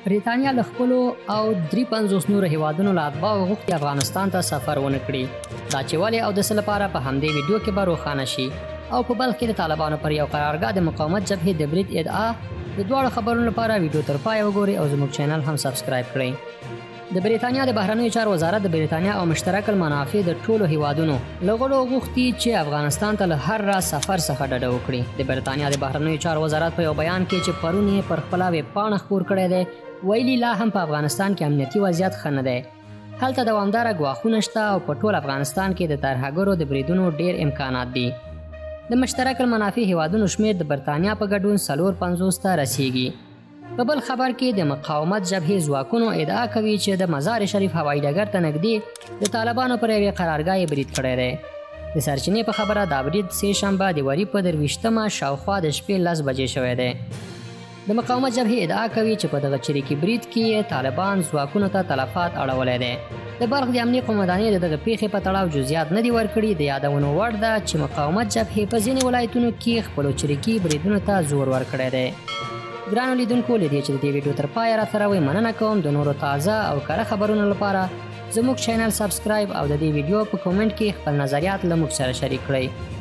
بریتانیا له خپلو او 53 نورو هیوادونو له اتباعو غوښتي افغانستان ته سفر ونه کړي. دا چې ولې او د څه لپاره په همدې ویډیو کې به روښانه شي. او په بلخ کې د طالبانو پر یو قرارګاه د مقاومت جبهې د برید ادعا د دواړو خبرونو لپاره ویډیو تر پایه وګورئ او زموږ چینل هم سبسکرایب کړئ. د بریتانیا د بهرنیو چارو وزارت د بریتانیا او مشترک المنافع د ټولو هیوادونو له غړو غوښتي چې افغانستان ته له هر راز سفر څخه ډډه وکړي. د بریتانیا د بهرنیو چارو وزارت په یو بیان کې چې پرون یې پر خپله ویبپاڼه خپور کړی دی ویلي لا هم په افغانستان کې امنیتي وضعیت ښه نه دی. هلته دوامداره ګواښونه شته او په ټول افغانستان کې د ترهګرو د بریدونو ډیر امکانات دي. د مشترک المنافع هیوادونو شمیر د بریتانیا په ګډون 450 ته رسیږي. په بل خبر کې د مقاومت جبهې ځواکونو ادعا کوي چې د مزار شریف هوایي ډګر ته نږدې د طالبانو پر یوې قرارګاه برید کړی دی. د سرچینې په خبره دا برید سه شنبه د وري په 23مه شاوخوا د شپې 10 بجې شوی دی. د مقاومت جبهې ادعا کوي چې په دغه چریکي برید کې طالبان ځواکونو ته تلفات اړولی دی. د بلخ د امنیې قومندانۍ د دغه پیښې په تړاو جزئیات نه دي ورکړي. د یادونو وړ ده چې مقاومت جبهې په ځینې ولایتونو کې خپلو چریکي بریدونو ته زور ورکړی دی. ګرانو لیدونکو له دې چې د دې ویډیو تر پایه راسره وئ مننه کوم. د نورو تازه او کره خبرونو لپاره زموږ چینل سبسکرایب او د دې ویډیو په کومنټ کې خپل نظریات له موږ سره شریک کړئ.